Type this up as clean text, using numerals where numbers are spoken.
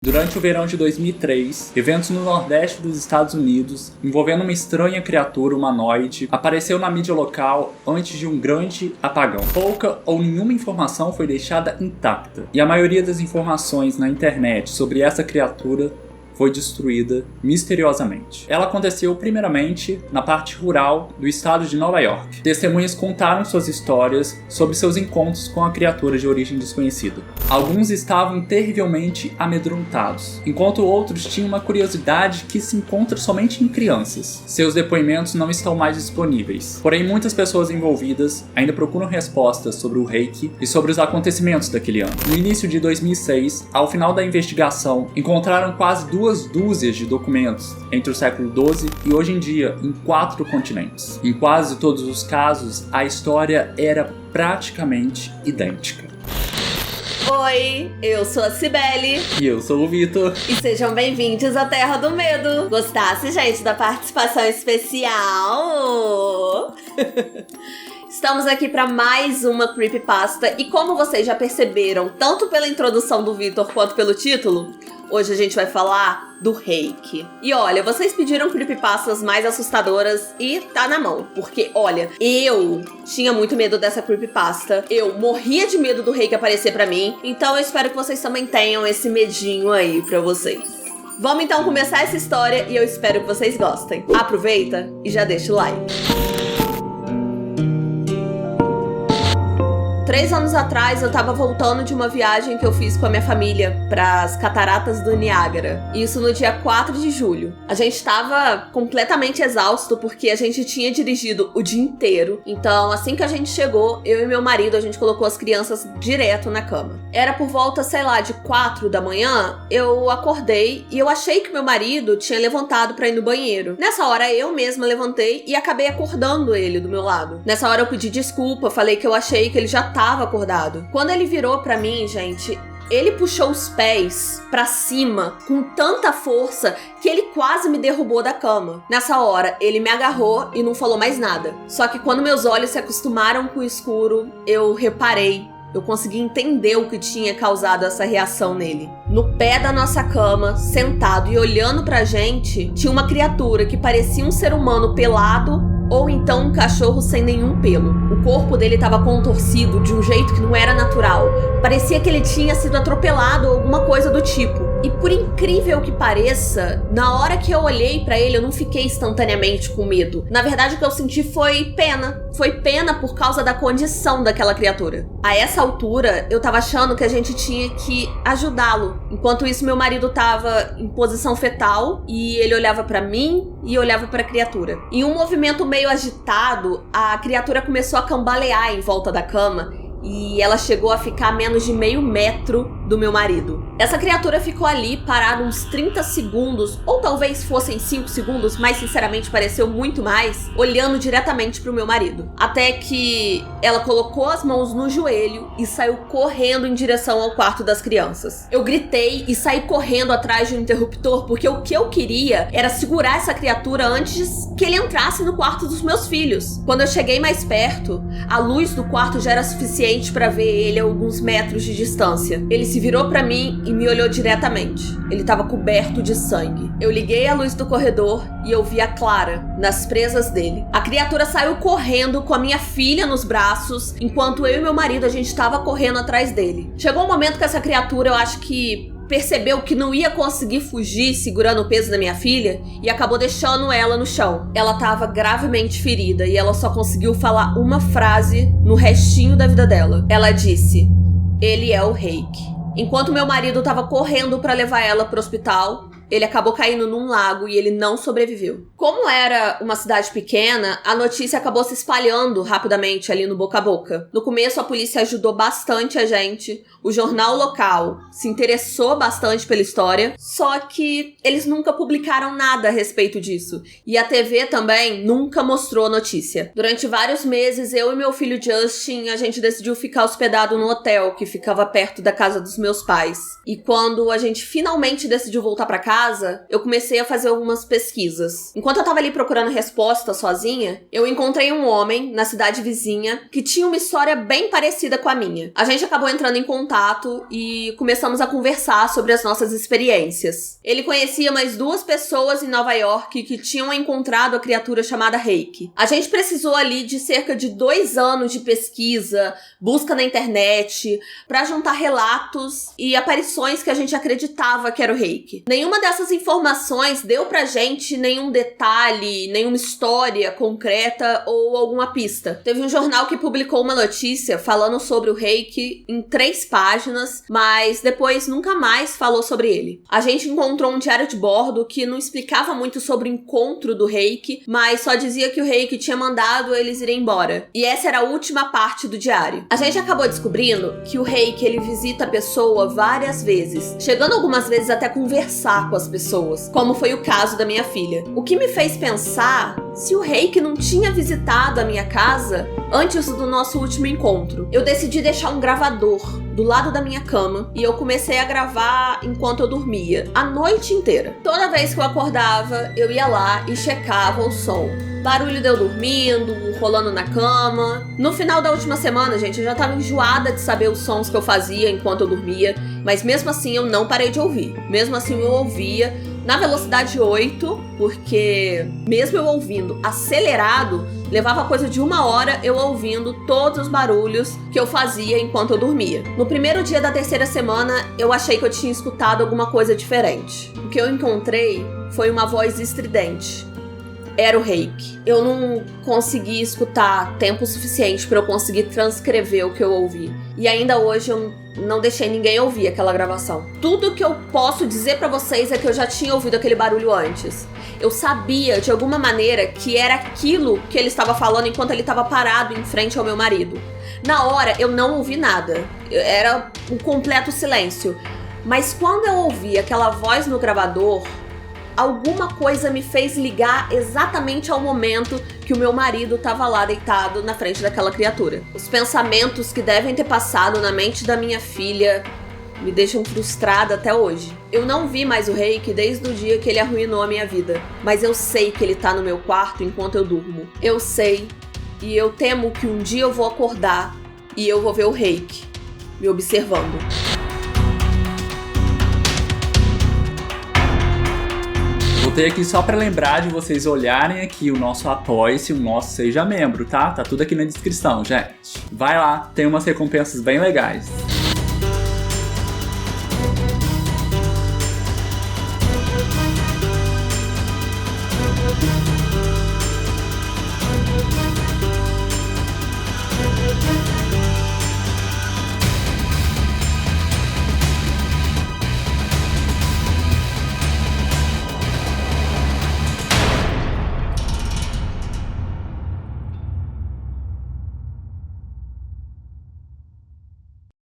Durante o verão de 2003, eventos no nordeste dos Estados Unidos, envolvendo uma estranha criatura humanoide, apareceu na mídia local antes de um grande apagão. Pouca ou nenhuma informação foi deixada intacta, e a maioria das informações na internet sobre essa criatura foi destruída misteriosamente. Ela aconteceu primeiramente na parte rural do estado de Nova York. Testemunhas contaram suas histórias sobre seus encontros com a criatura de origem desconhecida. Alguns estavam terrivelmente amedrontados, enquanto outros tinham uma curiosidade que se encontra somente em crianças. Seus depoimentos não estão mais disponíveis, porém muitas pessoas envolvidas ainda procuram respostas sobre o Reiki e sobre os acontecimentos daquele ano. No início de 2006, ao final da investigação, encontraram quase 2 dúzias de documentos entre o século XII e hoje em dia em 4 continentes. Em quase todos os casos, a história era praticamente idêntica. Oi, eu sou a Cibele. E eu sou o Vitor. E sejam bem-vindos à Terra do Medo. Gostasse, gente, da participação especial? Estamos aqui para mais uma creepypasta e como vocês já perceberam, tanto pela introdução do Vitor quanto pelo título, hoje a gente vai falar do Reiki. E olha, vocês pediram creepypastas mais assustadoras e tá na mão. Porque, olha, eu tinha muito medo dessa creepypasta. Eu morria de medo do Reiki aparecer pra mim. Então eu espero que vocês também tenham esse medinho aí pra vocês. Vamos então começar essa história e eu espero que vocês gostem. Aproveita e já deixa o like. 3 anos atrás, eu tava voltando de uma viagem que eu fiz com a minha família para as Cataratas do Niágara. Isso no dia 4 de julho. A gente tava completamente exausto porque a gente tinha dirigido o dia inteiro. Então, assim que a gente chegou, eu e meu marido, a gente colocou as crianças direto na cama. Era por volta, sei lá, de 4 da manhã, eu acordei e eu achei que meu marido tinha levantado pra ir no banheiro. Nessa hora, eu mesma levantei e acabei acordando ele do meu lado. Nessa hora, eu pedi desculpa, falei que eu achei que ele já estava acordado. Quando ele virou pra mim, gente, ele puxou os pés pra cima com tanta força que ele quase me derrubou da cama. Nessa hora, ele me agarrou e não falou mais nada. Só que quando meus olhos se acostumaram com o escuro, eu reparei. Eu consegui entender o que tinha causado essa reação nele. No pé da nossa cama, sentado e olhando pra gente, tinha uma criatura que parecia um ser humano pelado ou então um cachorro sem nenhum pelo. O corpo dele estava contorcido de um jeito que não era natural. Parecia que ele tinha sido atropelado ou alguma coisa do tipo. E por incrível que pareça, na hora que eu olhei pra ele, eu não fiquei instantaneamente com medo. Na verdade, o que eu senti foi pena. Foi pena por causa da condição daquela criatura. A essa altura, eu tava achando que a gente tinha que ajudá-lo. Enquanto isso, meu marido tava em posição fetal e ele olhava pra mim e olhava pra criatura. Em um movimento meio agitado, a criatura começou a cambalear em volta da cama e ela chegou a ficar a menos de meio metro do meu marido. Essa criatura ficou ali parada uns 30 segundos, ou talvez fossem 5 segundos, mas sinceramente pareceu muito mais, olhando diretamente pro meu marido. Até que ela colocou as mãos no joelho e saiu correndo em direção ao quarto das crianças. Eu gritei e saí correndo atrás de um interruptor, porque o que eu queria era segurar essa criatura antes que ele entrasse no quarto dos meus filhos. Quando eu cheguei mais perto, a luz do quarto já era suficiente para ver ele a alguns metros de distância. Ele se virou pra mim e me olhou diretamente. Ele estava coberto de sangue. Eu liguei a luz do corredor e eu vi a Clara nas presas dele. A criatura saiu correndo com a minha filha nos braços, enquanto eu e meu marido, a gente estava correndo atrás dele. Chegou um momento que essa criatura, eu acho que percebeu que não ia conseguir fugir segurando o peso da minha filha e acabou deixando ela no chão. Ela estava gravemente ferida e ela só conseguiu falar uma frase no restinho da vida dela. Ela disse: "Ele é o Reiki." Enquanto meu marido estava correndo para levar ela pro hospital, ele acabou caindo num lago e ele não sobreviveu. Como era uma cidade pequena, a notícia acabou se espalhando rapidamente ali no boca a boca. No começo, a polícia ajudou bastante a gente, o jornal local se interessou bastante pela história, só que eles nunca publicaram nada a respeito disso. E a TV também nunca mostrou a notícia. Durante vários meses, eu e meu filho Justin, a gente decidiu ficar hospedado no hotel que ficava perto da casa dos meus pais. E quando a gente finalmente decidiu voltar pra casa, eu comecei a fazer algumas pesquisas. Enquanto Enquanto eu tava ali procurando resposta sozinha, eu encontrei um homem na cidade vizinha que tinha uma história bem parecida com a minha. A gente acabou entrando em contato e começamos a conversar sobre as nossas experiências. Ele conhecia mais 2 pessoas em Nova York que tinham encontrado a criatura chamada Reiki. A gente precisou ali de cerca de 2 anos de pesquisa, busca na internet, pra juntar relatos e aparições que a gente acreditava que era o Reiki. Nenhuma dessas informações deu pra gente nenhum detalhe, nenhuma história concreta ou alguma pista. Teve um jornal que publicou uma notícia falando sobre o Reiki em 3 páginas, mas depois nunca mais falou sobre ele. A gente encontrou um diário de bordo que não explicava muito sobre o encontro do Reiki, mas só dizia que o Reiki tinha mandado eles irem embora. E essa era a última parte do diário. A gente acabou descobrindo que o Reiki, ele visita a pessoa várias vezes, chegando algumas vezes até conversar com as pessoas, como foi o caso da minha filha. O que me fez pensar se o Reiki não tinha visitado a minha casa antes do nosso último encontro. Eu decidi deixar um gravador do lado da minha cama e eu comecei a gravar enquanto eu dormia, a noite inteira. Toda vez que eu acordava, eu ia lá e checava o som. Barulho de eu dormindo, rolando na cama. No final da última semana, gente, eu já tava enjoada de saber os sons que eu fazia enquanto eu dormia, mas mesmo assim eu não parei de ouvir. Mesmo assim eu ouvia na velocidade 8, porque mesmo eu ouvindo acelerado, levava coisa de 1 hora eu ouvindo todos os barulhos que eu fazia enquanto eu dormia. No primeiro dia da 3ª semana, eu achei que eu tinha escutado alguma coisa diferente. O que eu encontrei foi uma voz estridente. Era o Reiki. Eu não consegui escutar tempo suficiente para eu conseguir transcrever o que eu ouvi. E ainda hoje eu não deixei ninguém ouvir aquela gravação. Tudo que eu posso dizer pra vocês é que eu já tinha ouvido aquele barulho antes. Eu sabia, de alguma maneira, que era aquilo que ele estava falando enquanto ele estava parado em frente ao meu marido. Na hora, eu não ouvi nada. Era um completo silêncio. Mas quando eu ouvi aquela voz no gravador, alguma coisa me fez ligar exatamente ao momento que o meu marido estava lá deitado na frente daquela criatura. Os pensamentos que devem ter passado na mente da minha filha me deixam frustrada até hoje. Eu não vi mais o Reiki desde o dia que ele arruinou a minha vida, mas eu sei que ele tá no meu quarto enquanto eu durmo. Eu sei, e eu temo que um dia eu vou acordar e eu vou ver o Reiki me observando. Voltei aqui só pra lembrar de vocês olharem aqui o nosso Apoie-se, o nosso Seja Membro, tá? Tá tudo aqui na descrição, gente. Vai lá, tem umas recompensas bem legais.